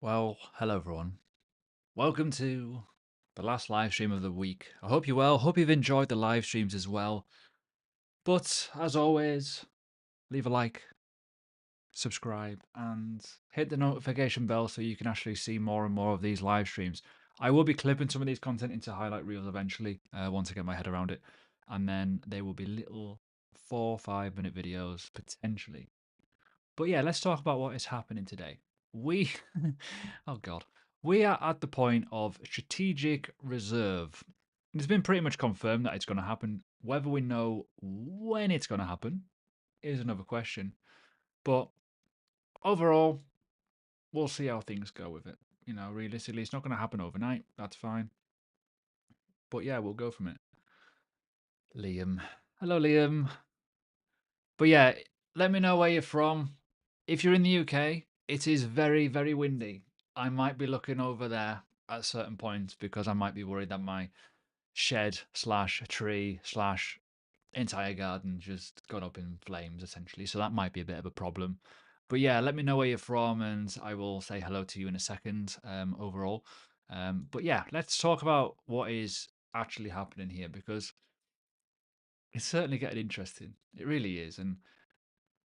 Well, hello everyone. Welcome to the last live stream of the week. I hope you're well. Hope you've enjoyed the live streams as well. But as always, leave a like, subscribe, and hit the notification bell so you can actually see more and more of these live streams. I will be clipping some of these content into highlight reels eventually, once I get my head around it. And then they will be little 4 or 5 minute videos potentially. But yeah, let's talk about what is happening today. We, oh God, we are at the point of strategic reserve. It's been pretty much confirmed that it's going to happen. Whether we know when it's going to happen is another question. But overall, we'll see how things go with it. You know, realistically, it's not going to happen overnight. That's fine. But yeah, we'll go from it. Liam. Hello, Liam. But yeah, let me know where you're from. If you're in the UK, it is very, very windy. I might be looking over there at certain points because I might be worried that my shed slash tree slash entire garden just got up in flames essentially. So that might be a bit of a problem. But yeah, let me know where you're from and I will say hello to you in a second overall. But yeah, let's talk about what is actually happening here because it's certainly getting interesting. It really is. And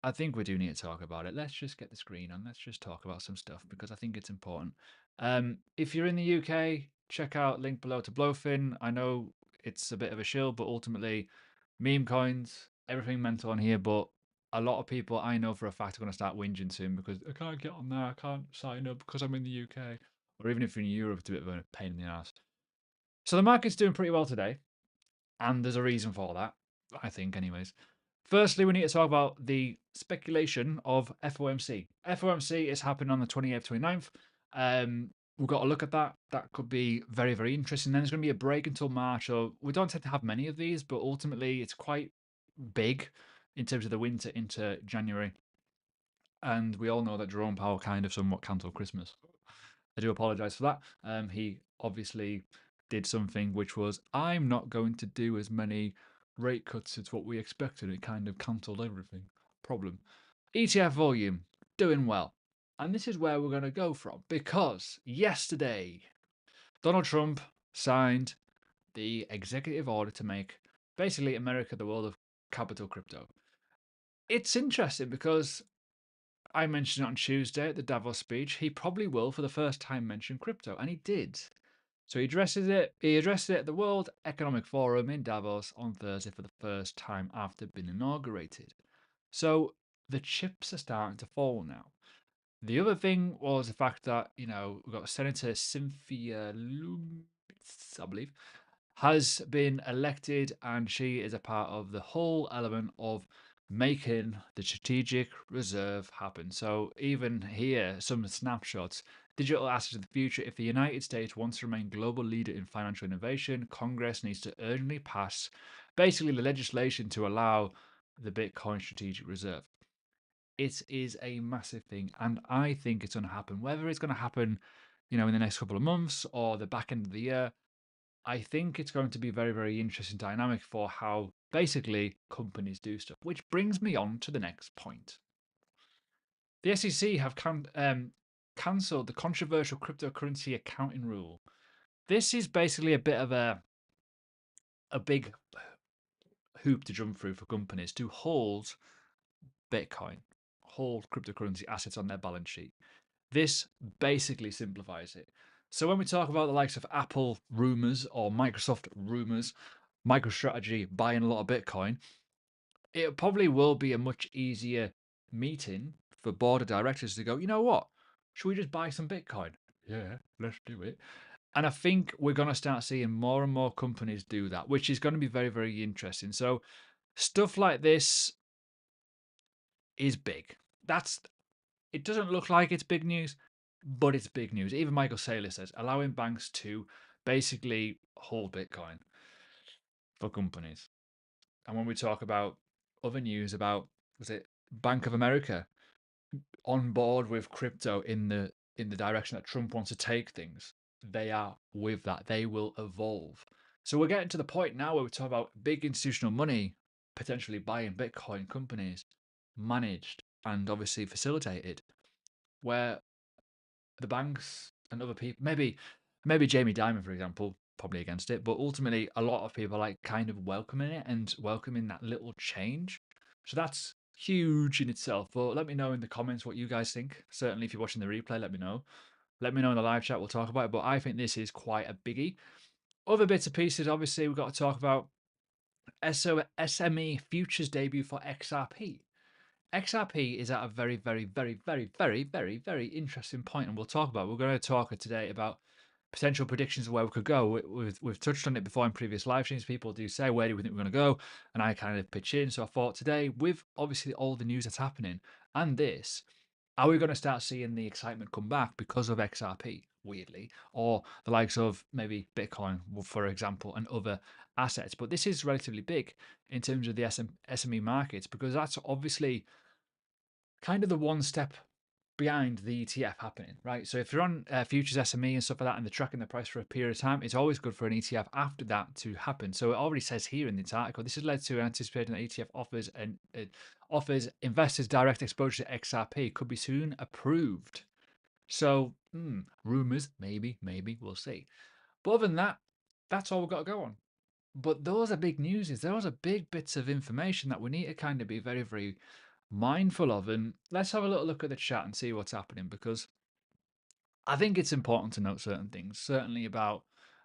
I think we do need to talk about it. Let's just get the screen on. Let's just talk about some stuff because I think it's important. If you're in the UK, check out link below to Blowfin. I know it's a bit of a shill, but ultimately, meme coins, everything mental on here. But a lot of people I know for a fact are going to start whinging soon because I can't get on there. I can't sign up because I'm in the UK. Or even if you're in Europe, it's a bit of a pain in the ass. So the market's doing pretty well today. And there's a reason for that, I think, anyways. Firstly, we need to talk about the speculation of FOMC. FOMC is happening on the 28th, 29th. We've got to look at that. That could be very, very interesting. Then there's going to be a break until March. So we don't tend to have many of these, but ultimately it's quite big in terms of the winter into January. And we all know that Jerome Powell kind of somewhat cancelled Christmas. I do apologise for that. He obviously did something which was, I'm not going to do as many rate cuts as what we expected. It kind of cancelled everything. Problem. ETF volume, doing well. And this is where we're going to go from because yesterday, Donald Trump signed the executive order to make basically America the world of capital crypto. It's interesting because I mentioned it on Tuesday at the Davos speech. He probably will, for the first time, mention crypto, and he did. So he addressed it at the World Economic Forum in Davos on Thursday for the first time after being inaugurated. So the chips are starting to fall now. The other thing was the fact that, we've got Senator Cynthia Lummis, I believe, has been elected, and she is a part of the whole element of making the strategic reserve happen. So even here, some snapshots. Digital assets of the future. If the United States wants to remain global leader in financial innovation, Congress needs to urgently pass basically the legislation to allow the Bitcoin strategic reserve. It is a massive thing, and I think it's going to happen. Whether it's going to happen, in the next couple of months or the back end of the year, I think it's going to be very, very interesting dynamic for how basically companies do stuff. Which brings me on to the next point. The SEC have cancelled the controversial cryptocurrency accounting rule. This is basically a bit of a big hoop to jump through for companies to hold Bitcoin, hold cryptocurrency assets on their balance sheet. This basically simplifies it. So when we talk about the likes of Apple rumors or Microsoft rumors, MicroStrategy buying a lot of Bitcoin, it probably will be a much easier meeting for board of directors to go, you know what? Should we just buy some Bitcoin? Yeah, let's do it. And I think we're going to start seeing more and more companies do that, which is going to be very, very interesting. So stuff like this is big. It doesn't look like it's big news, but it's big news. Even Michael Saylor says allowing banks to basically hold Bitcoin for companies. And when we talk about other news about, was it Bank of America on board with crypto in the direction that Trump wants to take things, they are with that. They will evolve. So we're getting to the point now where we talk about big institutional money potentially buying Bitcoin companies managed and obviously facilitated, where the banks and other people, maybe Jamie Dimon, for example, probably against it, but ultimately a lot of people are like kind of welcoming it and welcoming that little change. So that's huge in itself. But let me know in the comments what you guys think. Certainly, if you're watching the replay, let me know. Let me know in the live chat. We'll talk about it. But I think this is quite a biggie. Other bits and pieces, obviously, we've got to talk about SME futures debut for XRP. XRP is at a very, very, very, very, very, very, very interesting point, and we'll talk about it. We're going to talk today about potential predictions of where we could go. We've touched on it before in previous live streams. People do say, where do we think we're going to go? And I kind of pitch in. So I thought today, with obviously all the news that's happening and this, are we going to start seeing the excitement come back because of XRP, weirdly, or the likes of maybe Bitcoin, for example, and other assets? But this is relatively big in terms of the SME markets, because that's obviously kind of the one step behind the ETF happening, right? So if you're on futures SME and stuff like that and they're tracking the price for a period of time, it's always good for an ETF after that to happen. So it already says here in this article, this has led to anticipating that ETF offers investors direct exposure to XRP could be soon approved. So rumors, maybe, we'll see. But other than that, that's all we've got to go on. But those are big news. Those are big bits of information that we need to kind of be very, very mindful of. And let's have a little look at the chat and see what's happening, because I think it's important to note certain things, certainly about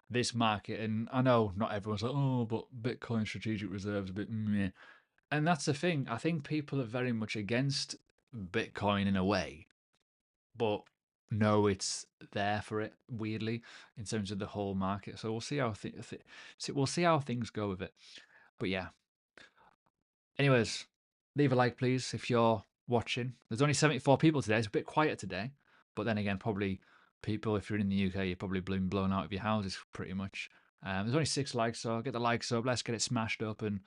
this market. And I know not everyone's like, oh, but Bitcoin strategic reserves a bit meh. And that's the thing. I think people are very much against Bitcoin in a way, but no, it's there for it, weirdly, in terms of the whole market. So we'll see how we'll see how things go with it. But yeah. Anyways, leave a like, please, if you're watching. There's only 74 people today. It's a bit quiet today. But then again, probably people, if you're in the UK, you're probably being blown out of your houses pretty much. There's only 6 likes, so get the likes up. Let's get it smashed up. And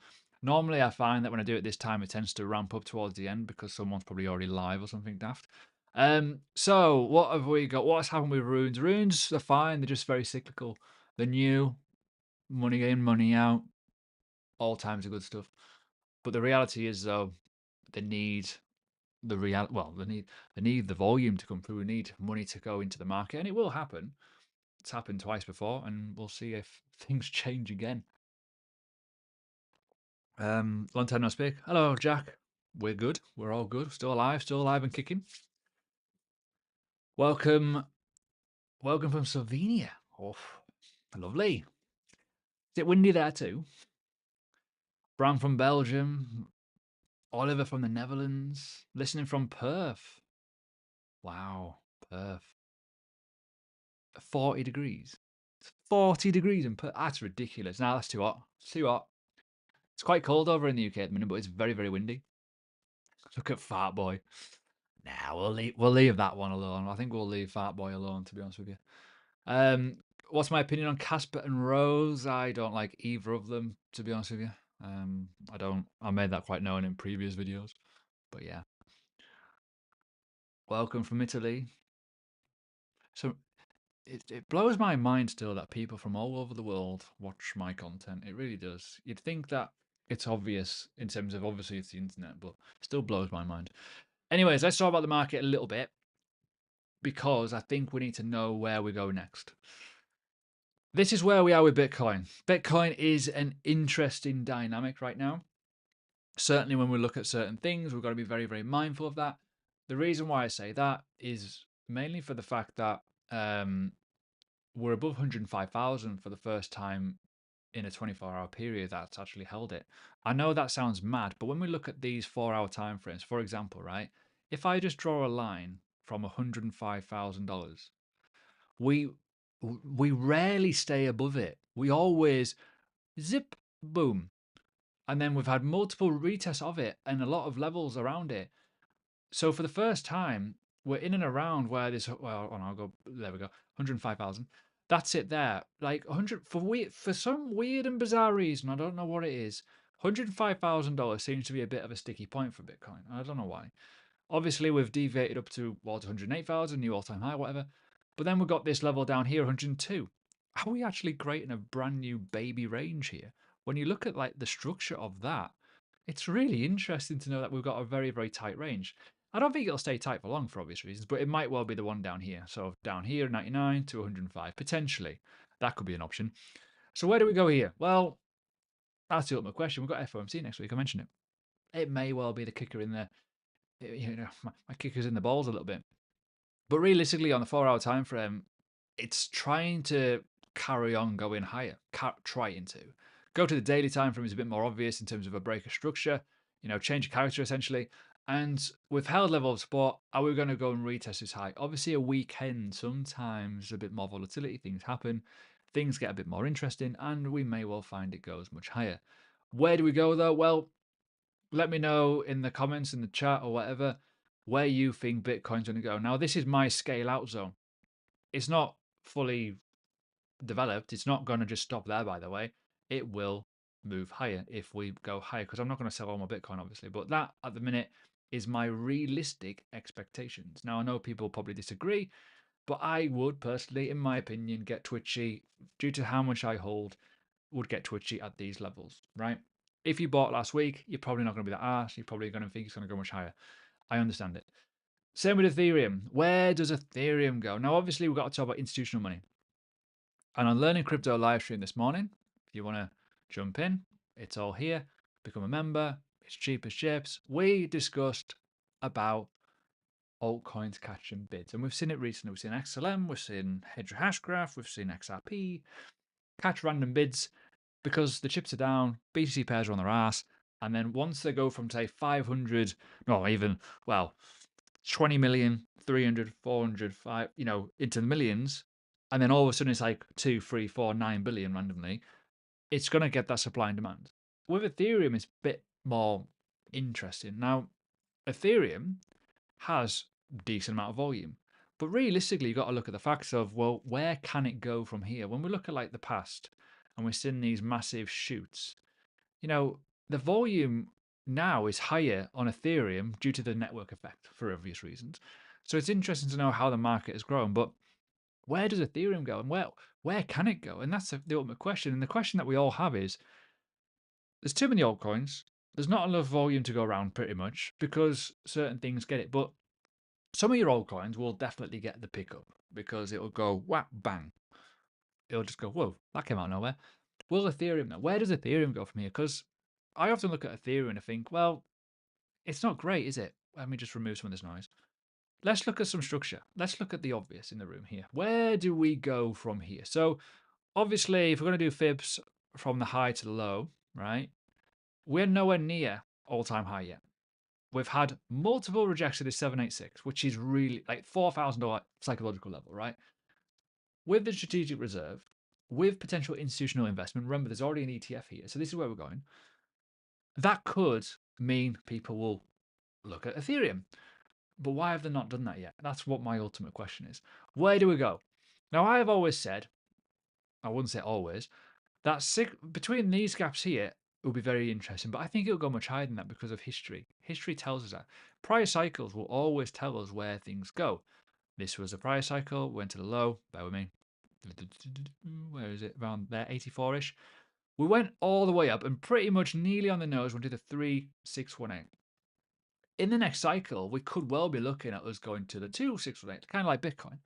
normally I find that when I do it this time, it tends to ramp up towards the end because someone's probably already live or something daft. So what have we got? What's happened with runes? Runes are fine. They're just very cyclical. They're new. Money in, money out. All times of good stuff. But the reality is, though, they need they need the volume to come through. We need money to go into the market, and it will happen. It's happened twice before, and we'll see if things change again. Long time no speak. Hello, Jack. We're good. We're all good. Still alive and kicking. Welcome from Slovenia. Oh, lovely. Is it windy there too? Bram from Belgium. Oliver from the Netherlands. Listening from Perth. Wow, Perth. 40 degrees. 40 degrees in Perth. That's ridiculous. Now that's too hot. It's too hot. It's quite cold over in the UK at the minute, but it's very, very windy. Look at Fat Boy. Nah, we'll leave that one alone. I think we'll leave Fat Boy alone, to be honest with you. What's my opinion on Casper and Rose? I don't like either of them, to be honest with you. I made that quite known in previous videos. But yeah. Welcome from Italy. So it blows my mind still that people from all over the world watch my content. It really does. You'd think that it's obvious in terms of, obviously it's the internet, but it still blows my mind. Anyways, let's talk about the market a little bit, because I think we need to know where we go next. This is where we are with Bitcoin. Bitcoin is an interesting dynamic right now. Certainly when we look at certain things, we've got to be very, very mindful of that. The reason why I say that is mainly for the fact that we're above 105,000 for the first time in a 24-hour period that's actually held it. I know that sounds mad, but when we look at these 4-hour time frames, for example, right? If I just draw a line from $105,000, we rarely stay above it. We always zip, boom. And then we've had multiple retests of it and a lot of levels around it. So for the first time, we're in and around where this, well, I'll go, there we go, 105,000. That's it there. Like 100, for some weird and bizarre reason, I don't know what it is, $105,000 seems to be a bit of a sticky point for Bitcoin. I don't know why. Obviously, we've deviated up towards 108,000, new all-time high, whatever. But then we've got this level down here, 102. Are we actually creating a brand new baby range here? When you look at like the structure of that, it's really interesting to know that we've got a very, very tight range. I don't think it'll stay tight for long for obvious reasons, but it might well be the one down here. So down here, 99 to 105, potentially. That could be an option. So where do we go here? Well, that's the ultimate question. We've got FOMC next week. I mentioned it. It may well be the kicker in the, my kicker's in the balls a little bit. But realistically, on the 4-hour time frame, it's trying to carry on going higher. Trying to go to the daily time frame is a bit more obvious in terms of a break of structure. Change of character essentially. And with held level of support, are we going to go and retest this high? Obviously, a weekend, sometimes a bit more volatility, things happen, things get a bit more interesting, and we may well find it goes much higher. Where do we go though? Well, let me know in the comments, in the chat, or whatever, where you think Bitcoin's going to go. Now, this is my scale out zone. It's not fully developed. It's not going to just stop there, by the way. It will move higher if we go higher, because I'm not going to sell all my Bitcoin, obviously. But that, at the minute, is my realistic expectations. Now, I know people probably disagree, but I would personally, in my opinion, get twitchy due to how much I hold, would get twitchy at these levels, right? If you bought last week, you're probably not going to be that arse. You're probably going to think it's going to go much higher. I understand it. Same with Ethereum. Where does Ethereum go? Now, obviously, we've got to talk about institutional money. And on Learning Crypto live stream this morning, if you want to jump in, it's all here. Become a member. It's cheap as chips. We discussed about altcoins catching bids. And we've seen it recently. We've seen XLM, we've seen Hedge Hashgraph, we've seen XRP catch random bids because the chips are down, BTC pairs are on their ass. And then once they go from, say, 500, no, even, well, 20 million, 300, 400, 5, into the millions, and then all of a sudden it's like 2, 3, 4, 9 billion randomly, it's going to get that supply and demand. With Ethereum, it's a bit more interesting. Now, Ethereum has a decent amount of volume, but realistically, you've got to look at the facts of, well, where can it go from here? When we look at like the past and we're seeing these massive shoots, the volume now is higher on Ethereum due to the network effect for obvious reasons. So it's interesting to know how the market has grown. But where does Ethereum go, and where can it go? And that's the ultimate question. And the question that we all have is: there's too many altcoins. There's not enough volume to go around, pretty much, because certain things get it. But some of your altcoins will definitely get the pickup because it'll go whack bang. It'll just go, whoa, that came out of nowhere. Will Ethereum now? Where does Ethereum go from here? Because I often look at Ethereum and I think, well, it's not great, is it? Let me just remove some of this noise. Let's look at some structure. Let's look at the obvious in the room here. Where do we go from here? So obviously, if we're going to do fibs from the high to the low, right, we're nowhere near all-time high yet. We've had multiple rejections of this 786, which is really like $4,000 psychological level, right? With the strategic reserve, with potential institutional investment, remember there's already an ETF here, so this is where we're going. That could mean people will look at Ethereum. But why have they not done that yet? That's what my ultimate question is. Where do we go? Now, I have always said, I wouldn't say always, that between these gaps here, it will be very interesting. But I think it'll go much higher than that because of history. History tells us that. Prior cycles will always tell us where things go. This was a prior cycle, went to the low, bear with me. Where is it? Around there, 84-ish. We went all the way up and pretty much nearly on the nose went to the 3618. In the next cycle, we could well be looking at us going to the 2618, kind of like Bitcoin.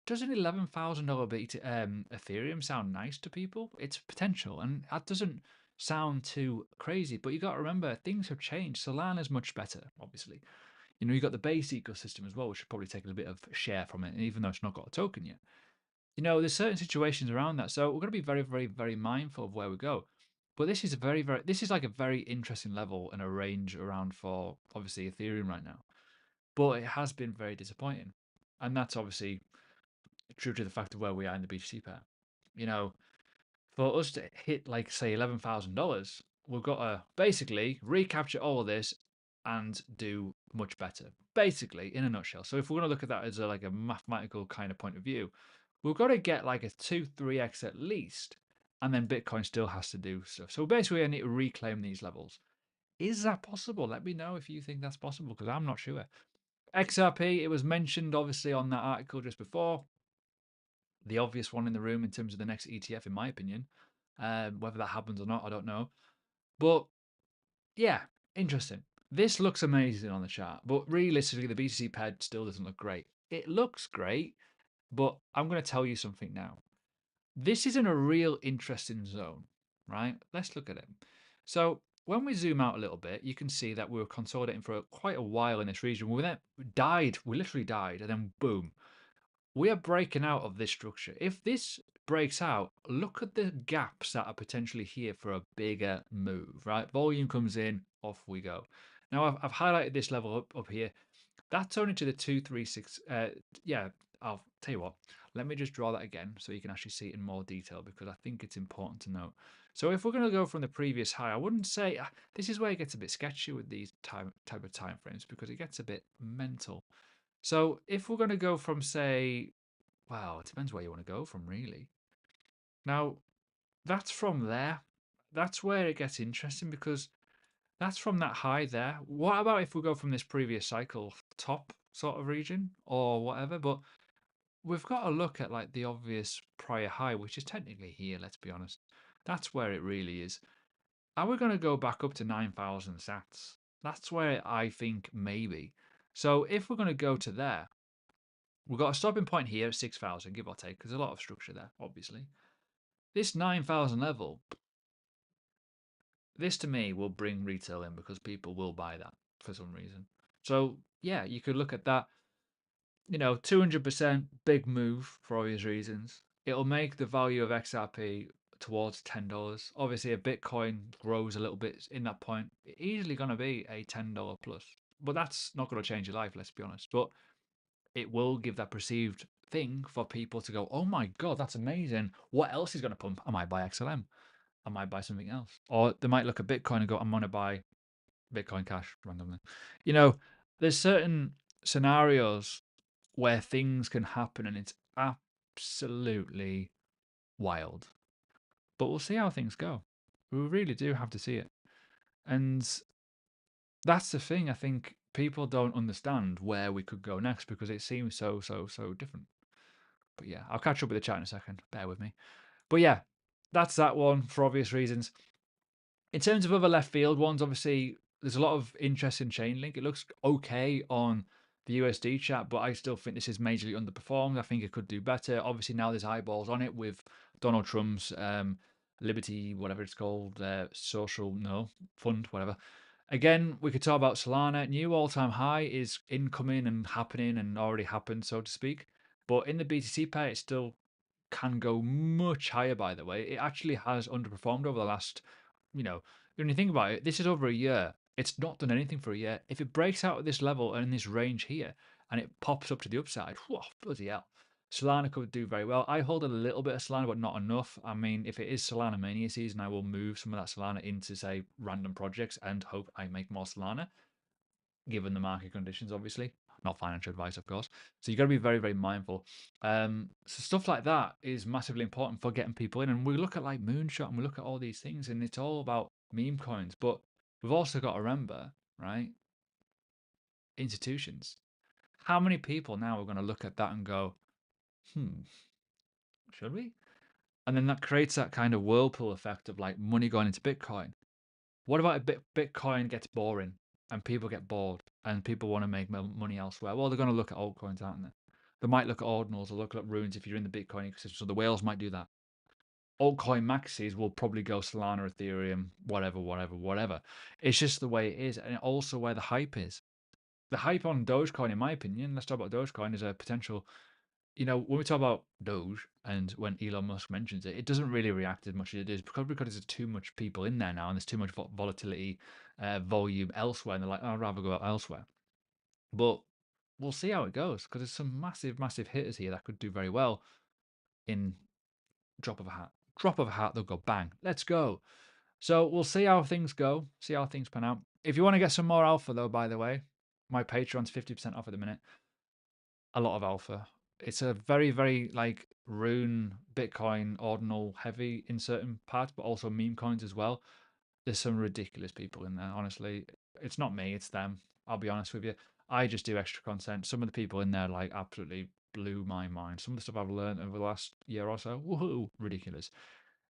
Does an $11,000 Ethereum sound nice to people? It's potential, and that doesn't sound too crazy. But you got to remember, things have changed. Solana's much better, obviously. You got the base ecosystem as well, which should probably take a bit of share from it, even though it's not got a token yet. There's certain situations around that, so we're going to be very, very, very mindful of where we go. But this is this is like a very interesting level and a range around for obviously Ethereum right now. But it has been very disappointing, and that's obviously true to the fact of where we are in the BTC pair. For us to hit like say $11,000, we've got to basically recapture all of this and do much better. Basically, in a nutshell. So if we're going to look at that as like a mathematical kind of point of view, we've got to get like a 2-3x at least, and then Bitcoin still has to do stuff. So basically, I need to reclaim these levels. Is that possible? Let me know if you think that's possible, because I'm not sure. XRP, it was mentioned obviously on that article just before. The obvious one in the room in terms of the next ETF, in my opinion. Whether that happens or not, I don't know. But yeah, interesting. This looks amazing on the chart, but realistically, the BTC ped still doesn't look great. It looks great, but I'm going to tell you something now. This is in a real interesting zone, right? Let's look at it. So when we zoom out a little bit, you can see that we were consolidating for quite a while in this region. We then died, we literally died, and then boom, we are breaking out of this structure. If this breaks out, look at the gaps that are potentially here for a bigger move, right? Volume comes in, off we go. Now I've highlighted this level up here. That's only to the 236. Yeah, I'll tell you what. Let me just draw that again so you can actually see it in more detail because I think it's important to note. So if we're going to go from the previous high, I wouldn't say this is where it gets a bit sketchy with these type of time frames because it gets a bit mental. So if we're going to go from say, wow, it depends where you want to go from really. Now that's from there. That's where it gets interesting because that's from that high there. What about if we go from this previous cycle top sort of region or whatever? But we've got to look at like the obvious prior high, which is technically here, let's be honest. That's where it really is. Are we going to go back up to 9,000 sats? That's where I think maybe. So if we're going to go to there, we've got a stopping point here at 6,000, give or take, because there's a lot of structure there, obviously. This 9,000 level, this to me will bring retail in because people will buy that for some reason. So yeah, you could look at that. 200% big move for obvious reasons. It'll make the value of XRP towards $10. Obviously, a Bitcoin grows a little bit in that point. Easily going to be a $10 plus. But that's not going to change your life, let's be honest. But it will give that perceived thing for people to go, oh my God, that's amazing. What else is going to pump? I might buy XLM. I might buy something else. Or they might look at Bitcoin and go, I'm going to buy Bitcoin Cash randomly. There's certain scenarios where things can happen and it's absolutely wild. But we'll see how things go. We really do have to see it. And that's the thing. I think people don't understand where we could go next because it seems so different. But yeah, I'll catch up with the chat in a second. Bear with me. But yeah, that's that one for obvious reasons. In terms of other left field ones, obviously there's a lot of interest in Chainlink. It looks okay on the USD chat, but I still think this is majorly underperformed. I think it could do better. Obviously now there's eyeballs on it with Donald Trump's Liberty, whatever it's called, social fund, whatever. Again, we could talk about Solana. New all-time high is incoming and happening and already happened, so to speak. But in the BTC pair, it still can go much higher, by the way. It actually has underperformed over the last, when you think about it, this is over a year. It's not done anything for a year. If it breaks out at this level and in this range here and it pops up to the upside, whoa, bloody hell. Solana could do very well. I hold a little bit of Solana, but not enough. I mean, if it is Solana mania season, I will move some of that Solana into, say, random projects and hope I make more Solana, given the market conditions, obviously. Not financial advice, of course. So you got to be very, very mindful. So stuff like that is massively important for getting people in. And we look at like Moonshot and we look at all these things, and it's all about meme coins. But we've also got to remember, right? Institutions. How many people now are going to look at that and go, should we? And then that creates that kind of whirlpool effect of like money going into Bitcoin. What about if Bitcoin gets boring and people get bored and people want to make money elsewhere? Well, they're going to look at altcoins, aren't they? They might look at ordinals or look at runes if you're in the Bitcoin ecosystem. So the whales might do that. Altcoin maxis will probably go Solana, Ethereum, whatever. It's just the way it is, and also where the hype is. The hype on Dogecoin, in my opinion, let's talk about Dogecoin, is a potential. When we talk about Doge and when Elon Musk mentions it, it doesn't really react as much as it is because there's too much people in there now and there's too much volatility, volume elsewhere, and they're like, oh, I'd rather go out elsewhere. But we'll see how it goes because there's some massive hitters here that could do very well in drop of a hat. Drop of a hat, they'll go bang. Let's go. So we'll see how things go, see how things pan out. If you want to get some more alpha, though, by the way, my Patreon's 50% off at the minute. A lot of alpha. It's a very, very like rune, Bitcoin, ordinal heavy in certain parts, but also meme coins as well. There's some ridiculous people in there, honestly. It's not me, it's them. I'll be honest with you. I just do extra content. Some of the people in there like absolutely blew my mind. Some of the stuff I've learned over the last year or so, woohoo, ridiculous.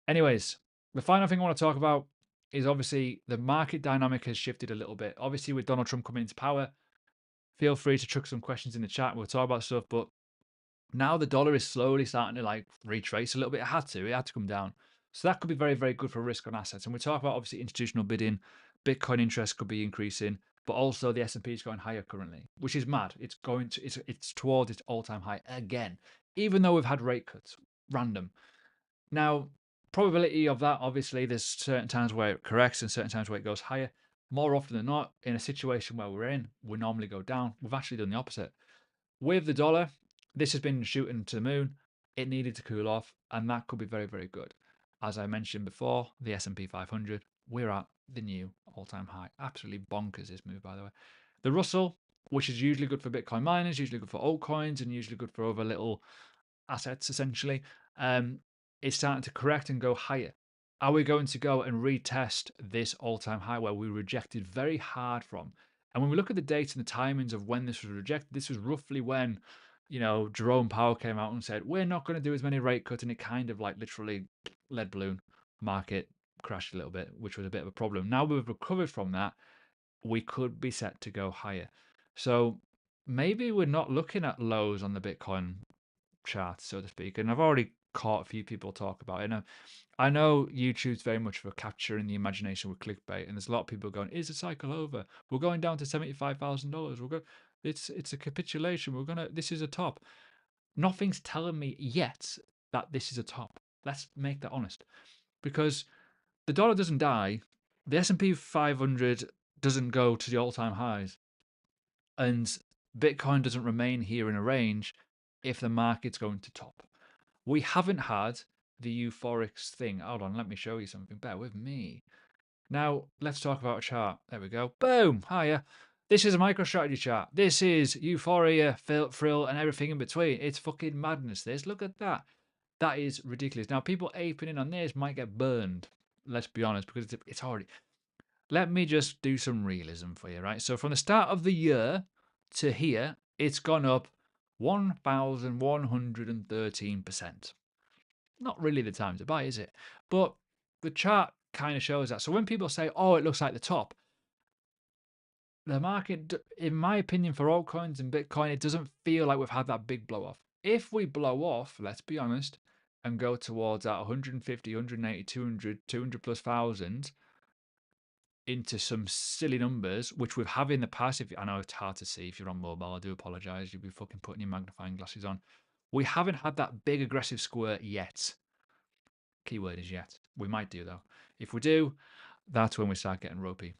Anyways, the final thing I want to talk about, is obviously the market dynamic has shifted a little bit. Obviously, with Donald Trump coming into power, feel free to chuck some questions in the chat. We'll talk about stuff, but now the dollar is slowly starting to like retrace a little bit. It had to come down. So that could be very, very good for risk on assets. And we talk about obviously institutional bidding, Bitcoin interest could be increasing, but also the S&P is going higher currently, which is mad. It's going to it's towards its all-time high again, even though we've had rate cuts, random. Now, probability of that, obviously, there's certain times where it corrects and certain times where it goes higher. More often than not, in a situation where we're in, we normally go down. We've actually done the opposite. With the dollar, this has been shooting to the moon. It needed to cool off, and that could be very, very good. As I mentioned before, the S&P 500, we're at the new all-time high. Absolutely bonkers, this move, by the way. The Russell, which is usually good for Bitcoin miners, usually good for altcoins, and usually good for other little assets, essentially, is starting to correct and go higher. Are we going to go and retest this all-time high where we rejected very hard from? And when we look at the dates and the timings of when this was rejected, this was roughly when, Jerome Powell came out and said, we're not going to do as many rate cuts. And it kind of like literally lead balloon market crashed a little bit, which was a bit of a problem. Now we've recovered from that. We could be set to go higher. So maybe we're not looking at lows on the Bitcoin chart, so to speak. And I've already caught a few people talk about it. And I know YouTube's very much for capturing the imagination with clickbait, and there's a lot of people going, "Is the cycle over? We're going down to $75,000. We're going. It's a capitulation. This is a top." Nothing's telling me yet that this is a top. Let's make that honest, because the dollar doesn't die, the S&P 500 doesn't go to the all-time highs, and Bitcoin doesn't remain here in a range if the market's going to top. We haven't had the euphoric thing. Hold on, let me show you something. Bear with me. Now, let's talk about a chart. There we go. Boom. Hiya. This is a MicroStrategy chart. This is euphoria, thrill, and everything in between. It's fucking madness, this. Look at that. That is ridiculous. Now, people aping in on this might get burned. Let's be honest, because it's already... Let me just do some realism for you, right? So from the start of the year to here, it's gone up 1,113%. Not really the time to buy, is it? But the chart kind of shows that. So when people say, oh, it looks like the top, the market, in my opinion, for altcoins and Bitcoin, it doesn't feel like we've had that big blow off. If we blow off, let's be honest, and go towards that 150, 180, 200 plus thousand into some silly numbers, which we've had in the past. I know it's hard to see if you're on mobile, I do apologize. You'll be fucking putting your magnifying glasses on. We haven't had that big aggressive squirt yet. Keyword is yet. We might do, though. If we do, that's when we start getting ropey.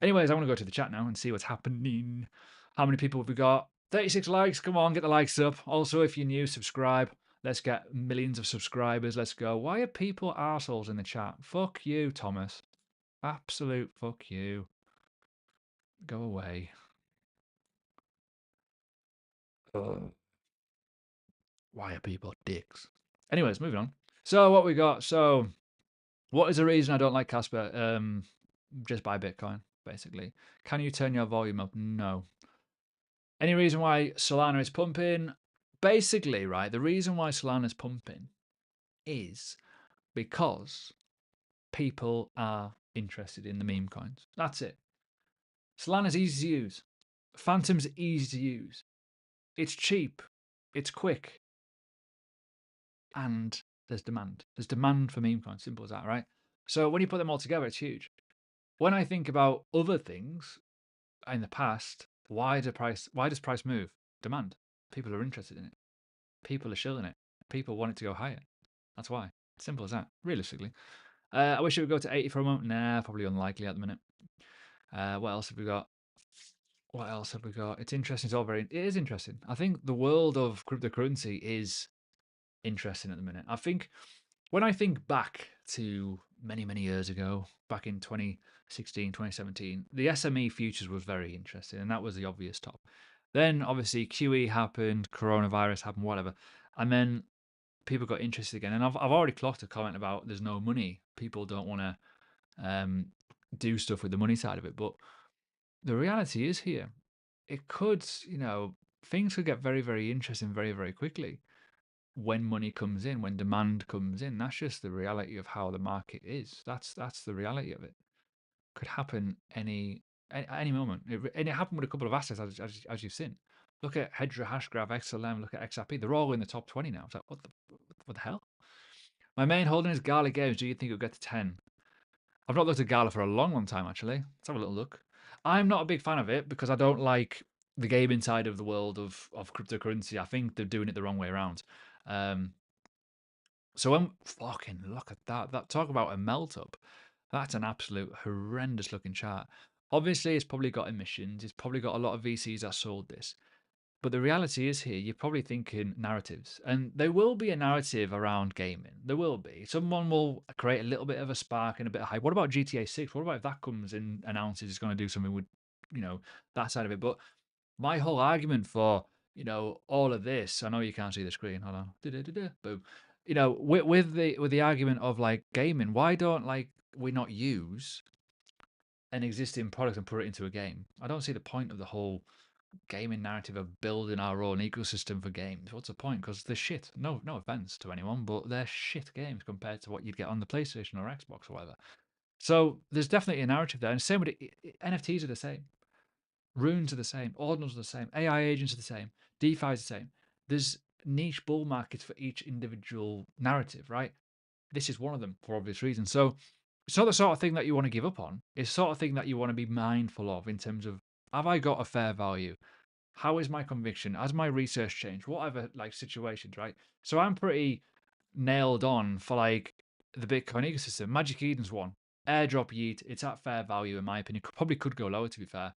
Anyways, I want to go to the chat now and see what's happening. How many people have we got? 36 likes. Come on, get the likes up. Also, if you're new, subscribe. Let's get millions of subscribers. Let's go. Why are people arseholes in the chat? Fuck you, Thomas. Absolute fuck you. Go away. Why are people dicks? Anyways, moving on. So what we got? So what is the reason I don't like Casper? Just buy Bitcoin, basically. Can you turn your volume up? No. Any reason why Solana is pumping? Basically, right, the reason why Solana is pumping is because people are interested in the meme coins. That's it. Solana's easy to use. Phantom's easy to use. It's cheap. It's quick. And there's demand. There's demand for meme coins. Simple as that, right? So when you put them all together, it's huge. When I think about other things in the past, why does price move? Demand. People are interested in it. People are shilling it. People want it to go higher. That's why. Simple as that, realistically. I wish it would go to 80 for a moment. Nah, probably unlikely at the minute. What else have we got? What else have we got? It's interesting. It is interesting. I think the world of cryptocurrency is interesting at the minute. I think when I think back to many, many years ago, back in 2016, 2017, the SME futures was very interesting, and that was the obvious top. Then obviously QE happened, coronavirus happened, whatever, and then people got interested again. And I've already clocked a comment about there's no money. People don't want to do stuff with the money side of it, but the reality is here. It could, things could get very, very interesting very, very quickly when money comes in, when demand comes in. That's just the reality of how the market is. That's the reality of it. could happen at any moment. And it happened with a couple of assets, as you've seen. Look at Hedra, Hashgraph, XLM, look at XRP. They're all in the top 20 now. It's like, what the hell? My main holding is Gala Games. Do you think it'll get to 10? I've not looked at Gala for a long, long time, actually. Let's have a little look. I'm not a big fan of it because I don't like the gaming side of the world of cryptocurrency. I think they're doing it the wrong way around. Um, so I'm fucking look at that. That talk about a melt up. That's an absolute horrendous looking chart. Obviously, it's probably got emissions. It's probably got a lot of VCs that sold this. But the reality is here, you're probably thinking narratives. And there will be a narrative around gaming. There will be. Someone will create a little bit of a spark and a bit of hype. What about GTA 6? What about if that comes and announces it's going to do something with, that side of it? But my whole argument for, all of this, I know you can't see the screen. Hold on. Boom. With the argument of like gaming, why don't we not use an existing product and put it into a game? I don't see the point of the whole gaming narrative of building our own ecosystem for games. What's the point? Because they're shit. No offense to anyone, but they're shit games compared to what you'd get on the PlayStation or Xbox or whatever. So there's definitely a narrative there. And same with NFTs are the same. Runes are the same. Ordinals are the same. AI agents are the same. DeFi is the same. There's niche bull markets for each individual narrative, right? This is one of them for obvious reasons. So it's not the sort of thing that you want to give up on. It's the sort of thing that you want to be mindful of in terms of, have I got a fair value? How is my conviction? Has my research changed? Whatever situations, right? So I'm pretty nailed on for the Bitcoin ecosystem. Magic Eden's one. Airdrop Yeet, it's at fair value in my opinion. Probably could go lower to be fair.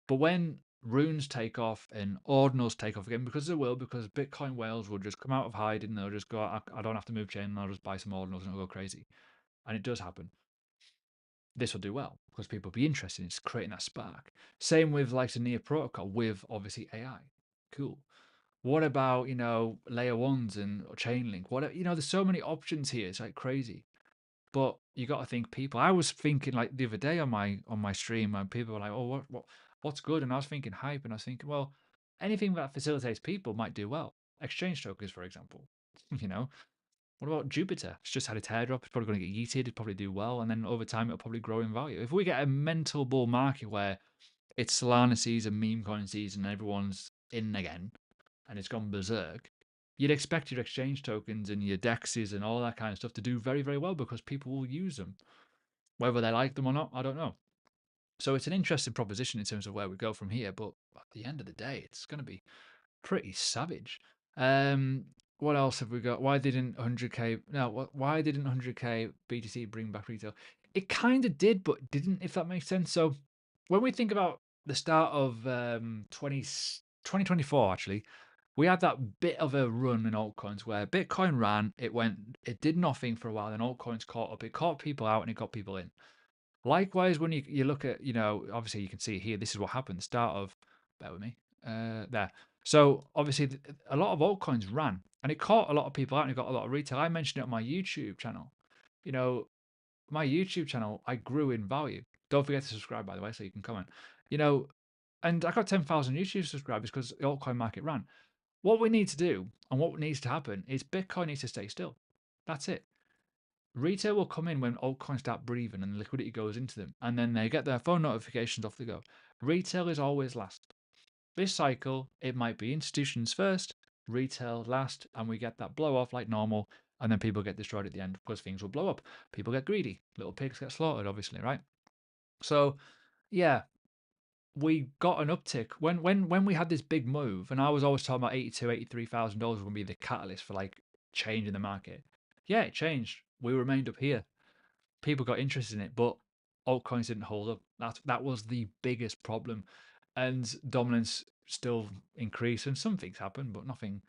But when runes take off and ordinals take off again, because they will, because Bitcoin whales will just come out of hiding, they'll just go, I don't have to move chain, and I'll just buy some ordinals and it'll go crazy. And it does happen. This will do well because people will be interested in creating that spark. Same with the Near protocol with obviously AI. Cool. What about, layer ones and Chainlink? What, there's so many options here. It's crazy. But you got to think people. I was thinking the other day on my stream, and people were like, "Oh, what's good?" And I was thinking hype, and I was thinking, well, anything that facilitates people might do well. Exchange tokens, for example. you know, what about Jupiter? It's just had its hair drop. It's probably going to get yeeted. It'd probably do well, and then over time it'll probably grow in value. If we get a mental bull market where it's Solana season, meme coin season, and everyone's in again, and it's gone berserk, you'd expect your exchange tokens and your dexes and all that kind of stuff to do very, very well because people will use them. Whether they like them or not, I don't know. So it's an interesting proposition in terms of where we go from here. But at the end of the day, it's going to be pretty savage. Um, what else have we got? Why didn't 100k? No, why didn't 100k BTC bring back retail? It kind of did, but didn't. If that makes sense. So when we think about the start of 2024, actually, we had that bit of a run in altcoins where Bitcoin ran, it did nothing for a while, then altcoins caught up, it caught people out and it got people in. Likewise, when you look at, obviously you can see here, this is what happened, the start of, bear with me, there. So obviously a lot of altcoins ran and it caught a lot of people out and it got a lot of retail. I mentioned it on my YouTube channel. My YouTube channel, I grew in value. Don't forget to subscribe, by the way, so you can comment. And I got 10,000 YouTube subscribers because the altcoin market ran. What we need to do and what needs to happen is Bitcoin needs to stay still. That's it. Retail will come in when altcoins start breathing and liquidity goes into them, and then they get their phone notifications, off they go. Retail is always last. This cycle, it might be institutions first, retail last, and we get that blow off like normal, and then people get destroyed at the end because things will blow up. People get greedy. Little pigs get slaughtered, obviously, right? So, yeah, we got an uptick when we had this big move, and I was always talking about $83,000 would be the catalyst for change in the market. Yeah, it changed. We remained up here. People got interested in it, but altcoins didn't hold up. That was the biggest problem, and dominance still increased, and some things happened, but nothing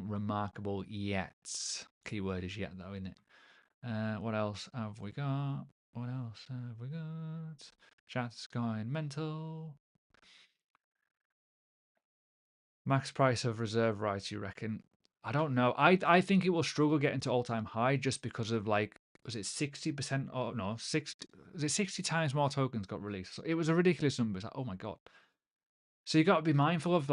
remarkable yet. Keyword is yet, though, isn't it? What else have we got? What else have we got? Chat's going mental. Max price of reserve rights, you reckon? I don't know. I think it will struggle getting to all-time high just because of was it 60% or no, 60 was it 60 times more tokens got released? So it was a ridiculous number. It's oh my god. So you got to be mindful of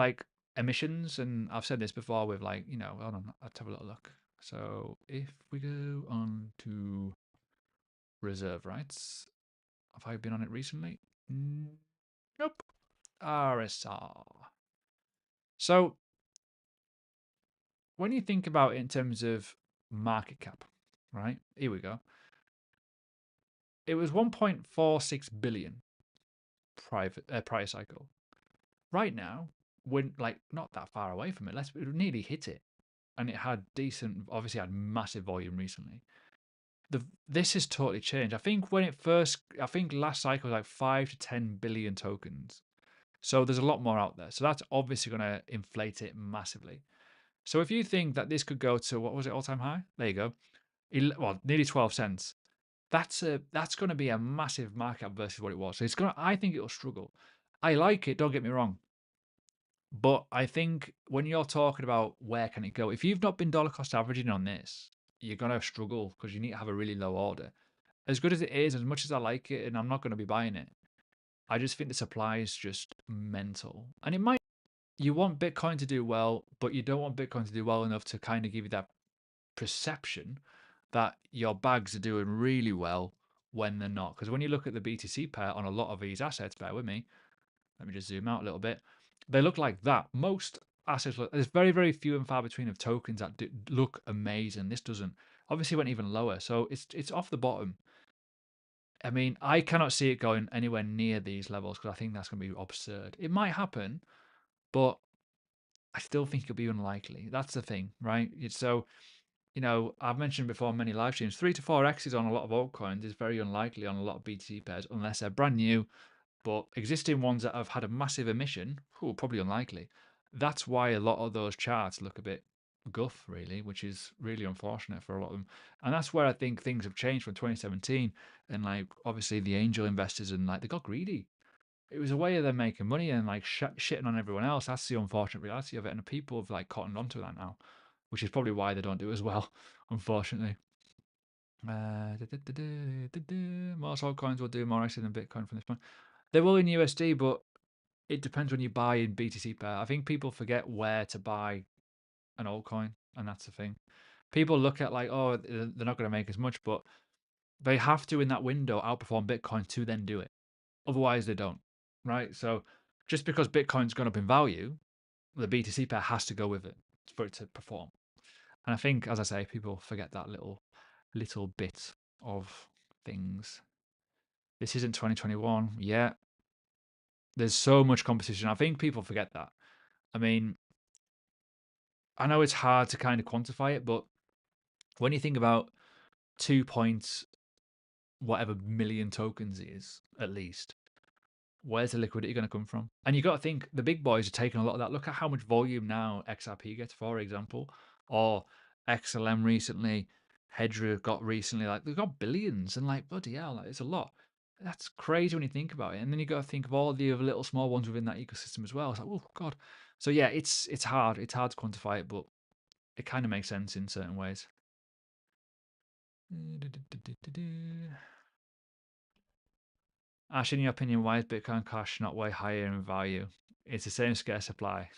emissions, and I've said this before with hold on, let's have a little look. So if we go on to reserve rights, Have I been on it recently? Nope. RSR. So when you think about it in terms of market cap, right? Here we go. It was 1.46 billion prior cycle. Right now, we're like not that far away from it. We nearly hit it, and it had decent. Obviously, had massive volume recently. This has totally changed. I think last cycle was like 5 to 10 billion tokens. So there's a lot more out there. So that's obviously going to inflate it massively. So if you think that this could go to, what was it, all-time high? There you go. Well, nearly 12 cents. That's going to be a massive markup versus what it was. So I think it'll struggle. I like it, don't get me wrong. But I think when you're talking about where can it go, if you've not been dollar cost averaging on this, you're going to struggle because you need to have a really low order. As good as it is, as much as I like it, and I'm not going to be buying it, I just think the supply is just mental. And you want Bitcoin to do well, but you don't want Bitcoin to do well enough to kind of give you that perception that your bags are doing really well when they're not. Because when you look at the BTC pair on a lot of these assets, bear with me, let me just zoom out a little bit. They look like that. Most assets there's very, very few and far between of tokens that look amazing. This doesn't. Obviously went even lower. So it's off the bottom. I mean, I cannot see it going anywhere near these levels because I think that's going to be absurd. It might happen, but I still think it'll be unlikely. That's the thing, right? So, I've mentioned before on many live streams, 3 to 4x's on a lot of altcoins is very unlikely on a lot of BTC pairs unless they're brand new. But existing ones that have had a massive emission, probably unlikely. That's why a lot of those charts look a bit guff, really, which is really unfortunate for a lot of them. And that's where I think things have changed from 2017. And like, obviously, the angel investors and like they got greedy. It was a way of them making money and like shitting on everyone else. That's the unfortunate reality of it. And people have like cottoned onto that now, which is probably why they don't do as well, unfortunately. Most altcoins will do more actually than Bitcoin from this point. They will in USD, but it depends when you buy in BTC pair. I think people forget where to buy an altcoin, and that's the thing. People look at like, oh, they're not going to make as much, but they have to in that window outperform Bitcoin to then do it. Otherwise, they don't, right? So just because Bitcoin's gone up in value, the BTC pair has to go with it for it to perform. And I think, as I say, people forget that little bit of things. This isn't 2021 yet. There's so much competition. I think people forget that. I mean, I know it's hard to kind of quantify it, but when you think about 2 points, whatever million tokens is, at least, where's the liquidity going to come from? And you got to think the big boys are taking a lot of that. Look at how much volume now XRP gets, for example, or XLM recently, Hedra got recently. Like they've got billions, and like bloody hell, like, it's a lot. That's crazy when you think about it. And then you got to think of all the other little small ones within that ecosystem as well. It's like, oh god. So yeah, it's hard. It's hard to quantify it, but it kind of makes sense in certain ways. Ash, in your opinion, why is Bitcoin Cash not way higher in value? It's the same scarce supply.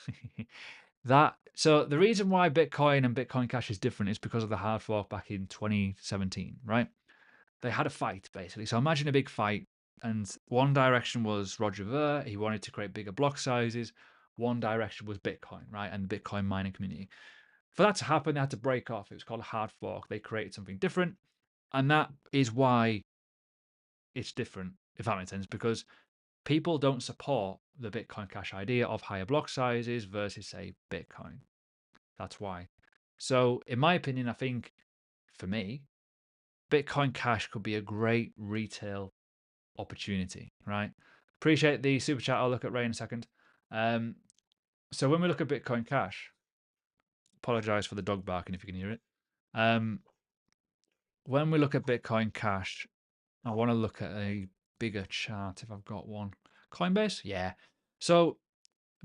So the reason why Bitcoin and Bitcoin Cash is different is because of the hard fork back in 2017, right? They had a fight basically. So imagine a big fight, and one direction was Roger Ver. He wanted to create bigger block sizes. One direction was Bitcoin, right, and the Bitcoin mining community. For that to happen, they had to break off. It was called a hard fork. They created something different, and that is why it's different, if that makes sense, because people don't support the Bitcoin Cash idea of higher block sizes versus, say, Bitcoin. That's why. So, in my opinion, I think for me, Bitcoin Cash could be a great retail opportunity, right? Appreciate the super chat. I'll look at Ray in a second. So, when we look at Bitcoin Cash, apologize for the dog barking if you can hear it. When we look at Bitcoin Cash, I want to look at a bigger chart if I've got one. Coinbase? Yeah. So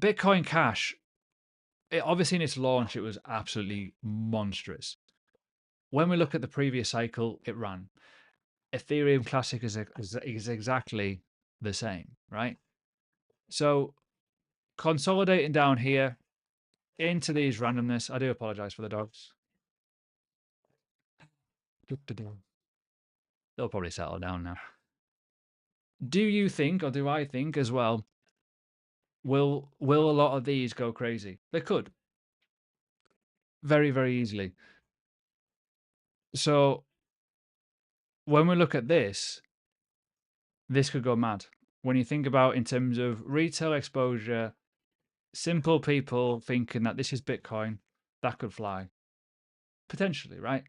Bitcoin Cash, obviously in its launch, it was absolutely monstrous. When we look at the previous cycle, it ran. Ethereum Classic is exactly the same, right? So consolidating down here into these randomness. I do apologize for the dogs. They'll probably settle down now. Do you think, or do I think as well, will a lot of these go crazy? They could very, very easily. So when we look at this could go mad. When you think about in terms of retail exposure, simple people thinking that this is Bitcoin, that could fly potentially, right?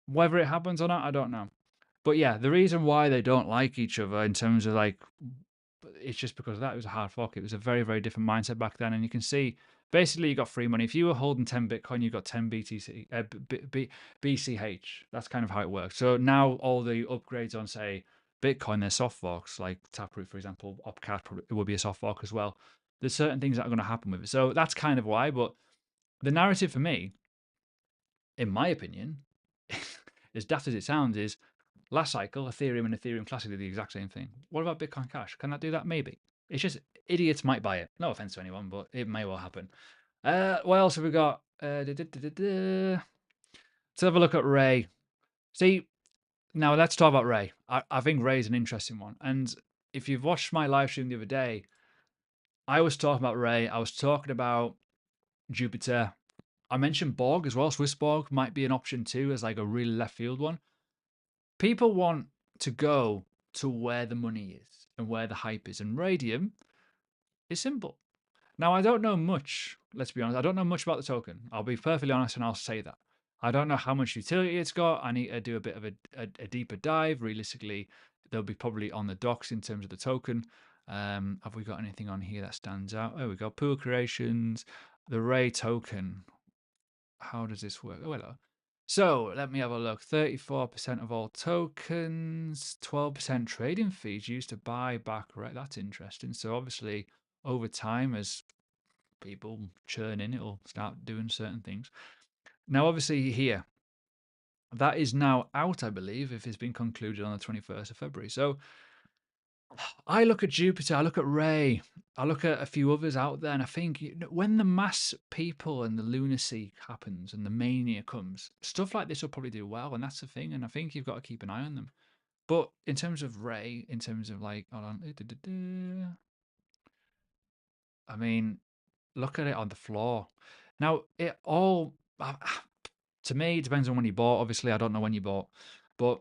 Whether it happens or not, I don't know. But yeah, the reason why they don't like each other in terms of like, it's just because of that. It was a hard fork. It was a very, very different mindset back then. And you can see basically you got free money. If you were holding 10 Bitcoin, you got 10 BCH. That's kind of how it works. So now all the upgrades on, say, Bitcoin, they're soft forks, like Taproot, for example, Opcat it would be a soft fork as well. There's certain things that are going to happen with it. So that's kind of why. But the narrative for me, in my opinion, as daft as it sounds, is last cycle, Ethereum and Ethereum Classic did the exact same thing. What about Bitcoin Cash? Can that do that? Maybe. It's just idiots might buy it. No offense to anyone, but it may well happen. What else have we got? Let's have a look at Ray. See, now let's talk about Ray. I think Ray is an interesting one. And if you've watched my live stream the other day, I was talking about Ray. I was talking about Jupiter. I mentioned Borg as well. Swissborg might be an option too, as like a really left field one. People want to go to where the money is and where the hype is. And Radium is simple. Now, I don't know much, let's be honest. I don't know much about the token. I'll be perfectly honest and I'll say that. I don't know how much utility it's got. I need to do a bit of a deeper dive. Realistically, they'll be probably on the docs in terms of the token. Have we got anything on here that stands out? Oh, we got pool creations, the Ray token. How does this work? Oh, hello. So let me have a look. 34% of all tokens, 12% trading fees used to buy back. Right, that's interesting. So obviously, over time, as people churn in, it'll start doing certain things. Now, obviously, here that is now out, I believe, if it's been concluded on the 21st of February. So I look at Jupiter, I look at Ray, I look at a few others out there, and I think when the mass people and the lunacy happens and the mania comes, stuff like this will probably do well, and that's the thing. And I think you've got to keep an eye on them. But in terms of Ray, in terms of like, hold on, I mean, look at it on the floor. Now, it all to me depends on when you bought. Obviously, I don't know when you bought, but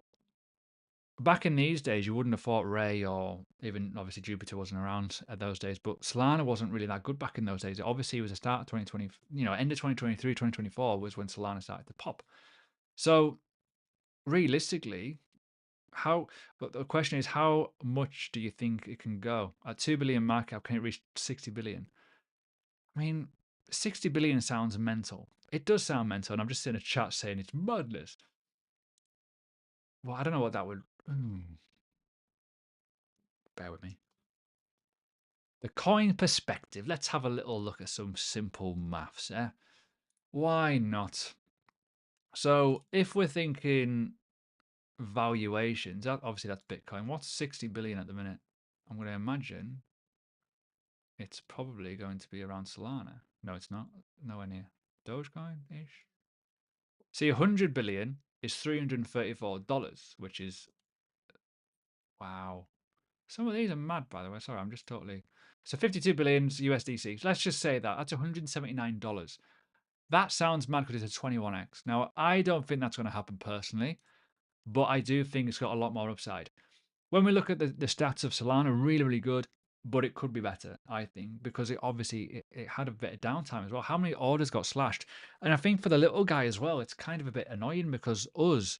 back in these days, you wouldn't have thought Ray or even obviously Jupiter wasn't around at those days, but Solana wasn't really that good back in those days. Obviously, it was the start of 2020, end of 2023, 2024 was when Solana started to pop. So realistically, but the question is, how much do you think it can go? At 2 billion market cap, can it reach 60 billion? I mean, 60 billion sounds mental. It does sound mental, and I'm just in a chat saying it's madness. Well, I don't know what that would. Bear with me. The coin perspective. Let's have a little look at some simple maths. Why not? So, if we're thinking valuations, obviously that's Bitcoin. What's 60 billion at the minute? I'm going to imagine it's probably going to be around Solana. No, it's not. Nowhere near. Dogecoin ish. See, 100 billion is $334, which is wow. Some of these are mad, by the way. Sorry, I'm just totally. So 52 billion USDC. So let's just say that's $179. That sounds mad because it's a 21x. Now, I don't think that's going to happen personally, but I do think it's got a lot more upside. When we look at the stats of Solana, really, really good, but it could be better, I think, because it had a bit of downtime as well. How many orders got slashed? And I think for the little guy as well, it's kind of a bit annoying because us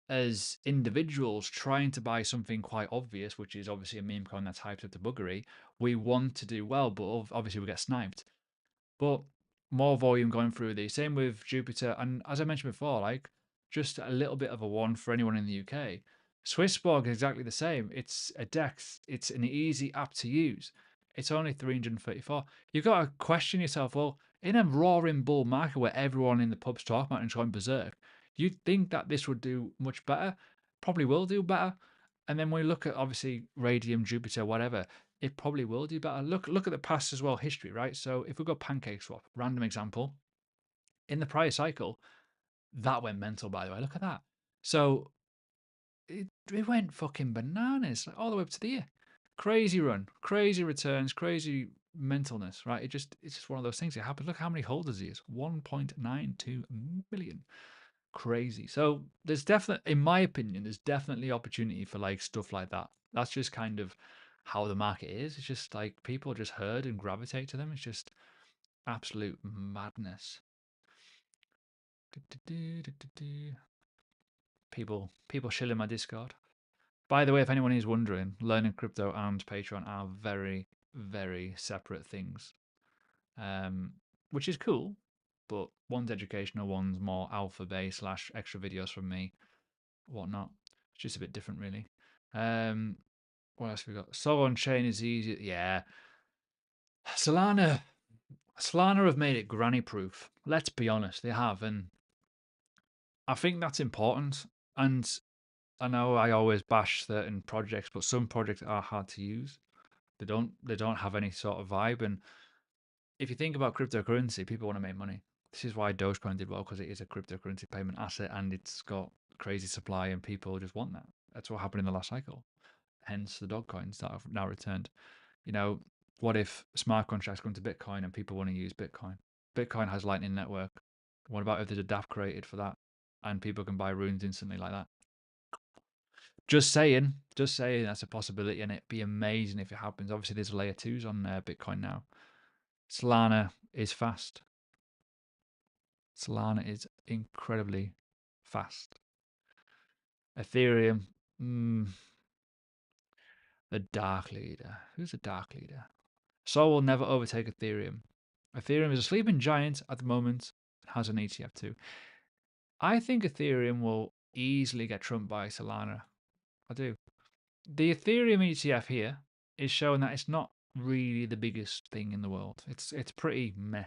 as individuals trying to buy something quite obvious, which is obviously a meme coin that's hyped up to buggery, we want to do well, but obviously we get sniped. But more volume going through these. Same with Jupiter. And as I mentioned before, like just a little bit of a one for anyone in the UK. Swissborg is exactly the same. It's a DEX. It's an easy app to use. It's only 334. You've got to question yourself, well, in a roaring bull market where everyone in the pub's talking about and going berserk, you'd think that this would do much better. Probably will do better. And then when we look at obviously Radium, Jupiter, whatever, it probably will do better. Look at the past as well, history, right? So if we go pancake swap, random example, in the prior cycle, that went mental, by the way. Look at that. So it went fucking bananas all the way up to the year. Crazy run, crazy returns, crazy mentalness, right? It's just one of those things. It happens. Look how many holders he is. 1.92 million. Crazy. So there's definitely, in my opinion, there's definitely opportunity for like stuff like that. That's just kind of how the market is. It's just like people just herd and gravitate to them. It's just absolute madness. People shilling my Discord. By the way, if anyone is wondering, learning crypto and Patreon are very, very separate things, which is cool. But one's educational, one's more alpha based / extra videos from me, whatnot. It's just a bit different, really. What else have we got? Solo on chain is easy. Yeah, Solana have made it granny proof. Let's be honest, they have, and I think that's important. And I know I always bash certain projects, but some projects are hard to use. They don't have any sort of vibe. And if you think about cryptocurrency, people want to make money. This is why Dogecoin did well, because it is a cryptocurrency payment asset and it's got crazy supply and people just want that. That's what happened in the last cycle. Hence the dog coins that have now returned. You know, what if smart contracts come to Bitcoin and people want to use Bitcoin? Bitcoin has Lightning Network. What about if there's a DApp created for that and people can buy runes instantly like that? Just saying, that's a possibility, and it'd be amazing if it happens. Obviously, there's layer twos on Bitcoin now. Solana is fast. Solana is incredibly fast. Ethereum, the dark leader. Who's the dark leader? Sol will never overtake Ethereum. Ethereum is a sleeping giant at the moment. It has an ETF too. I think Ethereum will easily get trumped by Solana. I do. The Ethereum ETF here is showing that it's not really the biggest thing in the world. It's pretty meh.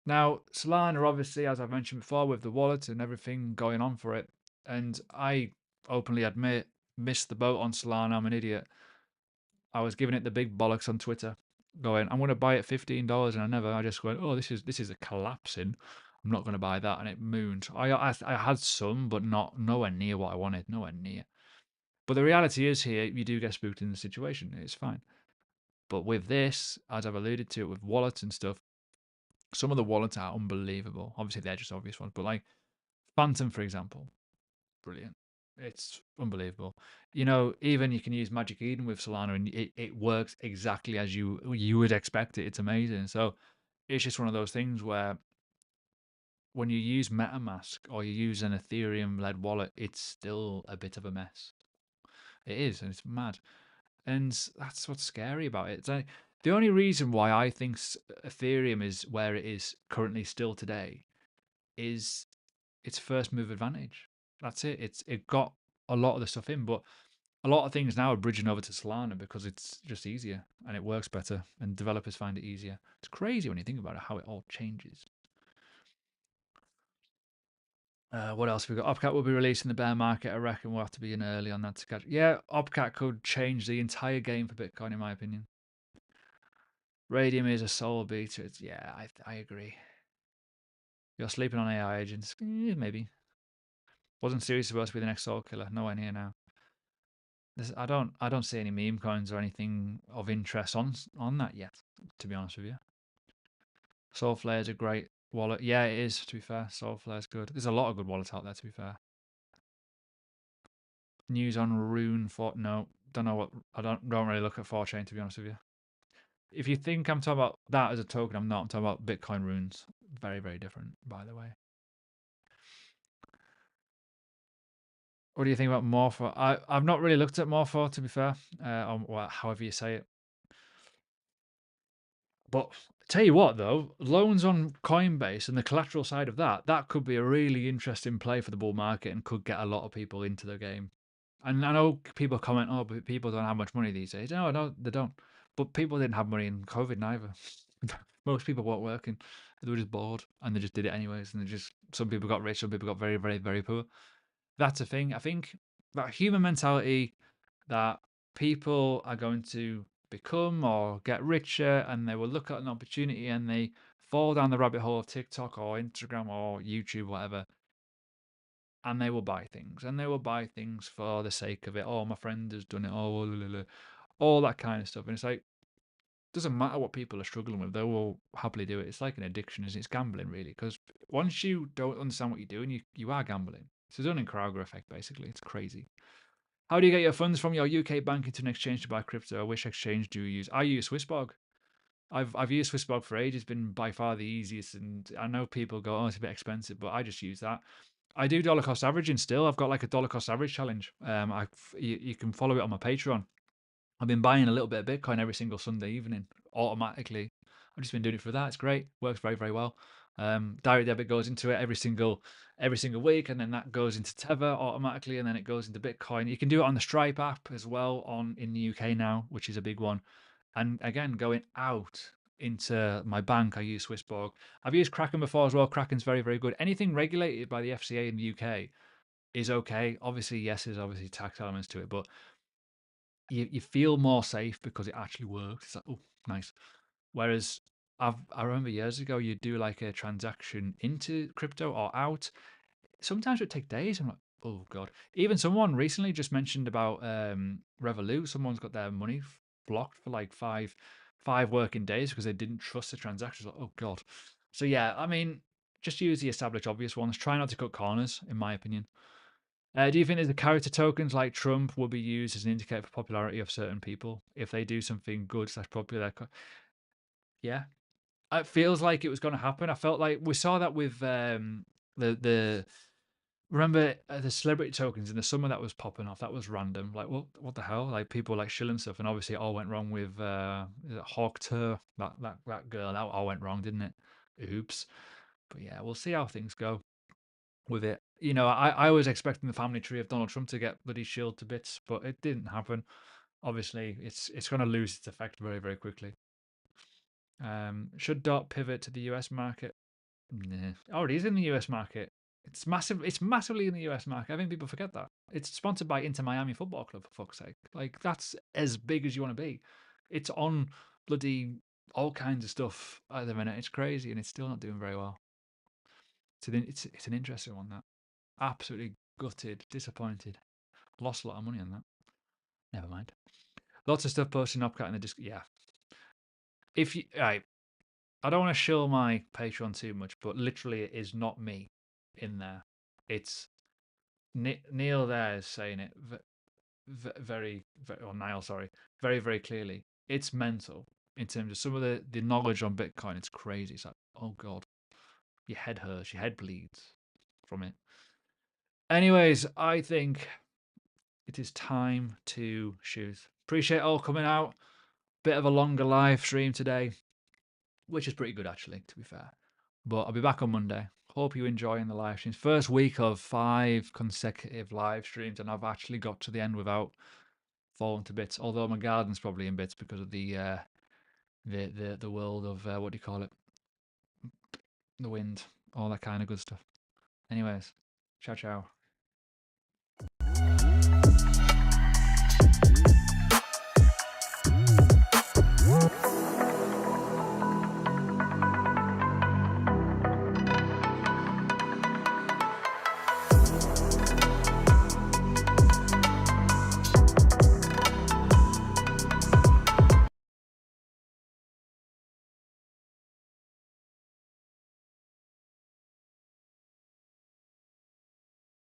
Now, Solana, obviously, as I've mentioned before, with the wallet and everything going on for it, and I openly admit, missed the boat on Solana. I'm an idiot. I was giving it the big bollocks on Twitter, going, I'm going to buy it $15, and I never. I just went, oh, this is a collapsing. I'm not going to buy that, and it mooned. I had some, but nowhere near what I wanted. Nowhere near. But the reality is here, you do get spooked in the situation. It's fine. But with this, as I've alluded to, with wallets and stuff, some of the wallets are unbelievable. Obviously, they're just obvious ones, but like Phantom, for example, brilliant. It's unbelievable. You know, even you can use Magic Eden with Solana, and it works exactly as you would expect it. It's amazing. So it's just one of those things where when you use MetaMask or you use an Ethereum-led wallet, it's still a bit of a mess. It is, and it's mad. And that's what's scary about it. It's like, the only reason why I think Ethereum is where it is currently still today is its first move advantage. That's it. It got a lot of the stuff in, but a lot of things now are bridging over to Solana because it's just easier and it works better and developers find it easier. It's crazy when you think about it, how it all changes. What else have we got? Opcat will be released in the bear market. I reckon we'll have to be in early on that to catch. Yeah, Opcat could change the entire game for Bitcoin, in my opinion. Radium is a soul beater. Yeah, I agree. You're sleeping on AI agents. Maybe. Wasn't Siri supposed to be the next soul killer? Nowhere near now. I don't see any meme coins or anything of interest on that yet, to be honest with you. Soulflare is a great wallet. Yeah, it is, to be fair. Soulflare's good. There's a lot of good wallets out there, to be fair. News on Rune for no, don't know what. I don't really look at 4chain, to be honest with you. If you think I'm talking about that as a token, I'm not. I'm talking about Bitcoin runes. Very, very different, by the way. What do you think about Morpho? I've not really looked at Morpho, to be fair, however you say it. But tell you what, though, loans on Coinbase and the collateral side of that could be a really interesting play for the bull market and could get a lot of people into the game. And I know people comment, oh, but people don't have much money these days. No, they don't. But people didn't have money in COVID neither. Most people weren't working. They were just bored and they just did it anyways. And some people got rich, some people got very, very, very poor. That's a thing. I think that human mentality that people are going to become or get richer and they will look at an opportunity and they fall down the rabbit hole of TikTok or Instagram or YouTube, whatever. and they will buy things, and they will buy things for the sake of it. Oh, my friend has done it. Oh, la, la, la, all that kind of stuff. And it's like, doesn't matter what people are struggling with, they will happily do it. It's like an addiction, it's gambling, really, because once you don't understand what you're doing, you are gambling. It's a Dunning-Kruger effect, basically. It's crazy. How do you get your funds from your UK bank into an exchange to buy crypto? Which exchange do you use? I use Swissborg. I've used Swissborg for ages. It's been by far the easiest, and I know people go, "Oh, it's a bit expensive," but I just use that. I do dollar cost averaging still. I've got like a dollar cost average challenge. You can follow it on my Patreon. I've been buying a little bit of Bitcoin every single Sunday evening automatically. I've just been doing it for that. It's great. Works very, very well. Direct debit goes into it every single week, and then that goes into Tether automatically, and then it goes into Bitcoin. You can do it on the Stripe app as well in the UK now, which is a big one. And again, going out into my bank, I use Swissborg. I've used Kraken before as well. Kraken's very, very good. Anything regulated by the FCA in the UK is okay. Obviously, yes, there's obviously tax elements to it, but you feel more safe because it actually works. It's like, oh, nice. Whereas I remember years ago, you'd do like a transaction into crypto or out. Sometimes it would take days. I'm like, oh god. Even someone recently just mentioned about Revolut. Someone's got their money blocked for like five working days because they didn't trust the transactions. Like, oh god. So yeah, I mean, just use the established obvious ones. Try not to cut corners, in my opinion. Do you think that the character tokens like Trump will be used as an indicator for popularity of certain people if they do something good slash popular? Yeah, it feels like it was going to happen. I felt like we saw that with the remember the celebrity tokens in the summer that was popping off. That was random. Like what the hell? Like people like shilling stuff, and obviously it all went wrong with Hawk Tur, that girl. That all went wrong, didn't it? Oops. But yeah, we'll see how things go with it. You know, I was expecting the family tree of Donald Trump to get bloody shilled to bits, but it didn't happen. Obviously, it's going to lose its effect very, very quickly. Should DOT pivot to the US market? Nah. Already is in the US market. It's massive. It's massively in the US market. I think people forget that. It's sponsored by Inter Miami Football Club, for fuck's sake. Like, that's as big as you want to be. It's on bloody all kinds of stuff at the minute. It's crazy, and it's still not doing very well. It's an interesting one, that. Absolutely gutted, disappointed. Lost a lot of money on that. Never mind. Lots of stuff posting Opcat in the disc. Yeah. If you, right, I don't want to shill my Patreon too much, but literally it is not me in there. It's Neil there is saying it very, very, or Niall, sorry, very, very clearly. It's mental in terms of some of the knowledge on Bitcoin. It's crazy. It's like, oh God, your head hurts, your head bleeds from it. Anyways, I think it is time to shoot. Appreciate all coming out. Bit of a longer live stream today, which is pretty good actually, to be fair. But I'll be back on Monday. Hope you're enjoying the live streams. First week of 5 consecutive live streams, and I've actually got to the end without falling to bits. Although my garden's probably in bits because of the world of what do you call it? The wind, all that kind of good stuff. Anyways, ciao ciao.